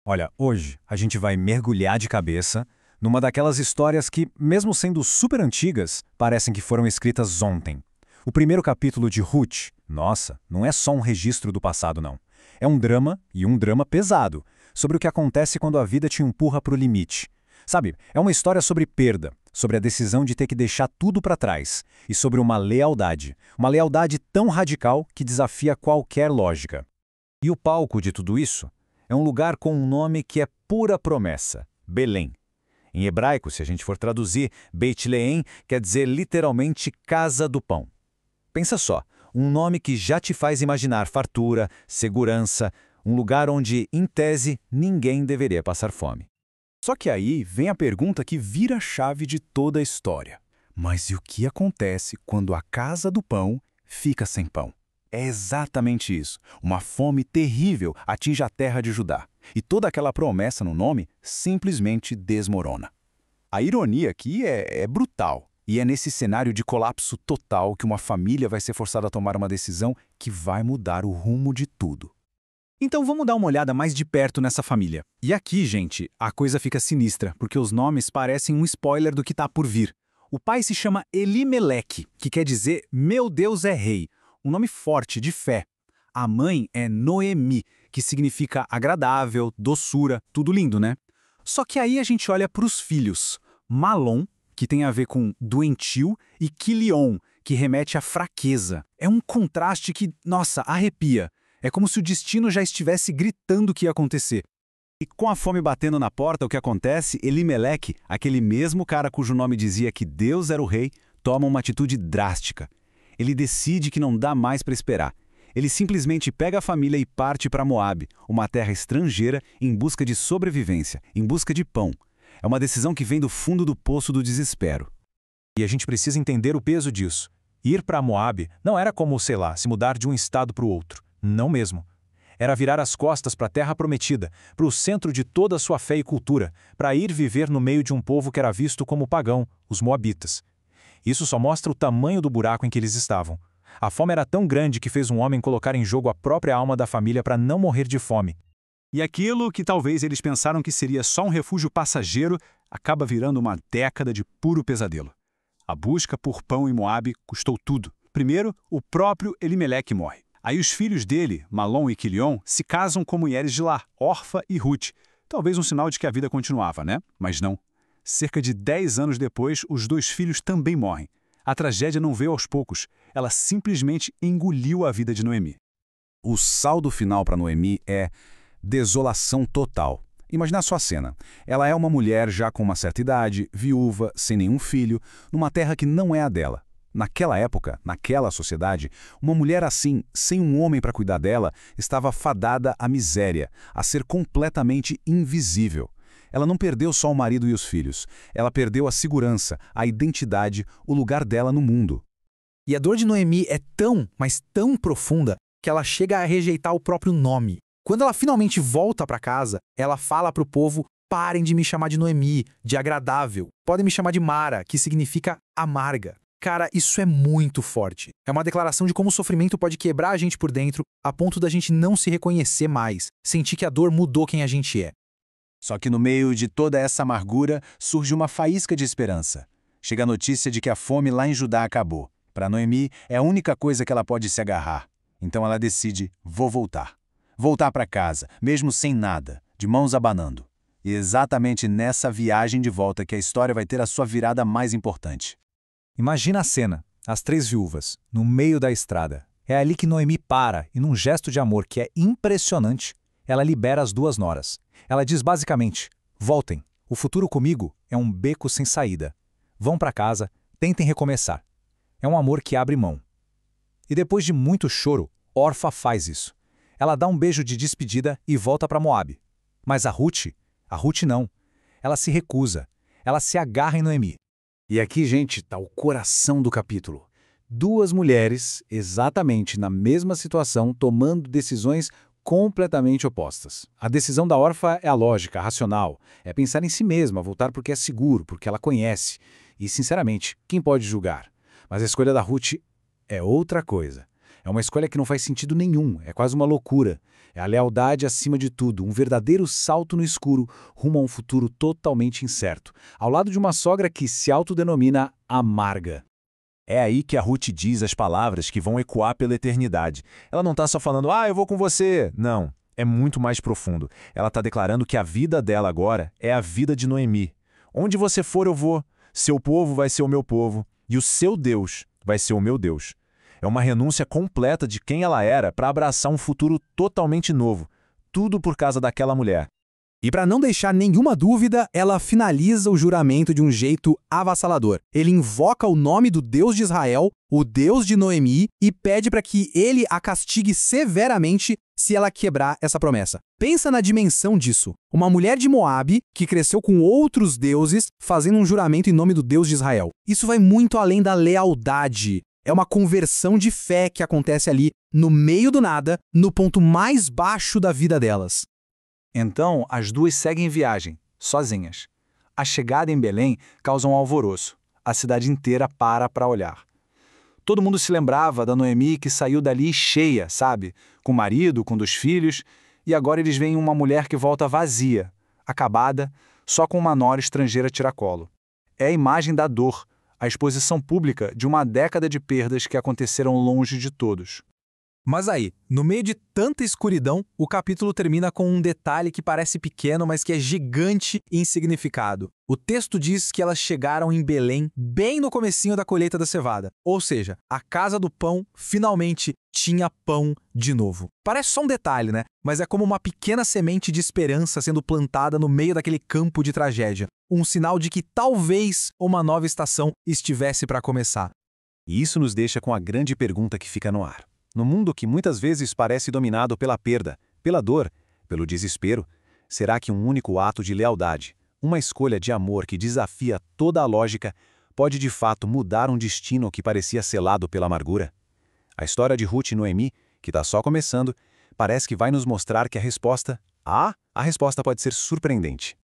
Olha, hoje a gente vai mergulhar de cabeça numa daquelas histórias que, mesmo sendo super antigas, parecem que foram escritas ontem. O primeiro capítulo de Ruth, nossa, não é só um registro do passado, não. É um drama, e um drama pesado, sobre o que acontece quando a vida te empurra para o limite. Sabe, é uma história sobre perda, sobre a decisão de ter que deixar tudo para trás, e sobre uma lealdade tão radical que desafia qualquer lógica. E o palco de tudo isso é um lugar com um nome que é pura promessa: Belém. Em hebraico, se a gente for traduzir, Beit Leém quer dizer literalmente casa do pão. Pensa só, um nome que já te faz imaginar fartura, segurança, um lugar onde, em tese, ninguém deveria passar fome. Só que aí vem a pergunta que vira a chave de toda a história. Mas e o que acontece quando a casa do pão fica sem pão? É exatamente isso. Uma fome terrível atinge a terra de Judá. E toda aquela promessa no nome simplesmente desmorona. A ironia aqui é brutal. E é nesse cenário de colapso total que uma família vai ser forçada a tomar uma decisão que vai mudar o rumo de tudo. Então vamos dar uma olhada mais de perto nessa família. E aqui, gente, a coisa fica sinistra, porque os nomes parecem um spoiler do que está por vir. O pai se chama Elimeleque, que quer dizer Meu Deus é Rei, um nome forte de fé. A mãe é Noemi, que significa agradável, doçura, tudo lindo, né? Só que aí a gente olha para os filhos. Malom, que tem a ver com doentio, e Quilion, que remete à fraqueza. É um contraste que, nossa, arrepia. É como se o destino já estivesse gritando o que ia acontecer. E com a fome batendo na porta, o que acontece? Elimeleque, aquele mesmo cara cujo nome dizia que Deus era o rei, toma uma atitude drástica. Ele decide que não dá mais para esperar. Ele simplesmente pega a família e parte para Moabe, uma terra estrangeira, em busca de sobrevivência, em busca de pão. É uma decisão que vem do fundo do poço do desespero. E a gente precisa entender o peso disso. Ir para Moabe não era como, sei lá, se mudar de um estado para o outro. Não mesmo. Era virar as costas para a terra prometida, para o centro de toda a sua fé e cultura, para ir viver no meio de um povo que era visto como pagão, os moabitas. Isso só mostra o tamanho do buraco em que eles estavam. A fome era tão grande que fez um homem colocar em jogo a própria alma da família para não morrer de fome. E aquilo que talvez eles pensaram que seria só um refúgio passageiro, acaba virando uma década de puro pesadelo. A busca por pão em Moabe custou tudo. Primeiro, o próprio Elimeleque morre. Aí os filhos dele, Malom e Quilion, se casam com mulheres de lá, Orfa e Ruth. Talvez um sinal de que a vida continuava, né? Mas não. Cerca de 10 anos depois, os dois filhos também morrem. A tragédia não veio aos poucos. Ela simplesmente engoliu a vida de Noemi. O saldo final para Noemi é desolação total. Imagina só a cena. Ela é uma mulher já com uma certa idade, viúva, sem nenhum filho, numa terra que não é a dela. Naquela época, naquela sociedade, uma mulher assim, sem um homem para cuidar dela, estava fadada à miséria, a ser completamente invisível. Ela não perdeu só o marido e os filhos. Ela perdeu a segurança, a identidade, o lugar dela no mundo. E a dor de Noemi é tão, mas tão profunda, que ela chega a rejeitar o próprio nome. Quando ela finalmente volta para casa, ela fala para o povo: parem de me chamar de Noemi, de agradável. Podem me chamar de Mara, que significa amarga. Cara, isso é muito forte. É uma declaração de como o sofrimento pode quebrar a gente por dentro, a ponto da gente não se reconhecer mais, sentir que a dor mudou quem a gente é. Só que no meio de toda essa amargura, surge uma faísca de esperança. Chega a notícia de que a fome lá em Judá acabou. Para Noemi, é a única coisa que ela pode se agarrar. Então ela decide: vou voltar. Voltar para casa, mesmo sem nada, de mãos abanando. E exatamente nessa viagem de volta que a história vai ter a sua virada mais importante. Imagina a cena, as três viúvas, no meio da estrada. É ali que Noemi para e, num gesto de amor que é impressionante, ela libera as duas noras. Ela diz basicamente: voltem, o futuro comigo é um beco sem saída. Vão para casa, tentem recomeçar. É um amor que abre mão. E depois de muito choro, Orfa faz isso. Ela dá um beijo de despedida e volta para Moabe. Mas a Ruth não. Ela se recusa. Ela se agarra em Noemi. E aqui, gente, está o coração do capítulo. Duas mulheres, exatamente na mesma situação, tomando decisões completamente opostas. A decisão da Orfa é a lógica, a racional. É pensar em si mesma, voltar porque é seguro, porque ela conhece. E, sinceramente, quem pode julgar? Mas a escolha da Ruth é outra coisa. É uma escolha que não faz sentido nenhum, é quase uma loucura. É a lealdade acima de tudo, um verdadeiro salto no escuro rumo a um futuro totalmente incerto, ao lado de uma sogra que se autodenomina amarga. É aí que a Ruth diz as palavras que vão ecoar pela eternidade. Ela não está só falando, eu vou com você. Não, é muito mais profundo. Ela está declarando que a vida dela agora é a vida de Noemi. Onde você for, eu vou. Seu povo vai ser o meu povo. E o seu Deus vai ser o meu Deus. É uma renúncia completa de quem ela era para abraçar um futuro totalmente novo. Tudo por causa daquela mulher. E para não deixar nenhuma dúvida, ela finaliza o juramento de um jeito avassalador. Ele invoca o nome do Deus de Israel, o Deus de Noemi, e pede para que ele a castigue severamente se ela quebrar essa promessa. Pensa na dimensão disso. Uma mulher de Moabe que cresceu com outros deuses fazendo um juramento em nome do Deus de Israel. Isso vai muito além da lealdade. É uma conversão de fé que acontece ali, no meio do nada, no ponto mais baixo da vida delas. Então, as duas seguem viagem, sozinhas. A chegada em Belém causa um alvoroço. A cidade inteira para olhar. Todo mundo se lembrava da Noemi que saiu dali cheia, sabe? Com o marido, com 2 filhos, e agora eles veem uma mulher que volta vazia, acabada, só com uma nora estrangeira tiracolo. É a imagem da dor, a exposição pública de uma década de perdas que aconteceram longe de todos. Mas aí, no meio de tanta escuridão, o capítulo termina com um detalhe que parece pequeno, mas que é gigante e insignificado. O texto diz que elas chegaram em Belém bem no comecinho da colheita da cevada. Ou seja, a casa do pão finalmente tinha pão de novo. Parece só um detalhe, né? Mas é como uma pequena semente de esperança sendo plantada no meio daquele campo de tragédia. Um sinal de que talvez uma nova estação estivesse para começar. E isso nos deixa com a grande pergunta que fica no ar. No mundo que muitas vezes parece dominado pela perda, pela dor, pelo desespero, será que um único ato de lealdade, uma escolha de amor que desafia toda a lógica, pode de fato mudar um destino que parecia selado pela amargura? A história de Ruth e Noemi, que está só começando, parece que vai nos mostrar que a resposta pode ser surpreendente.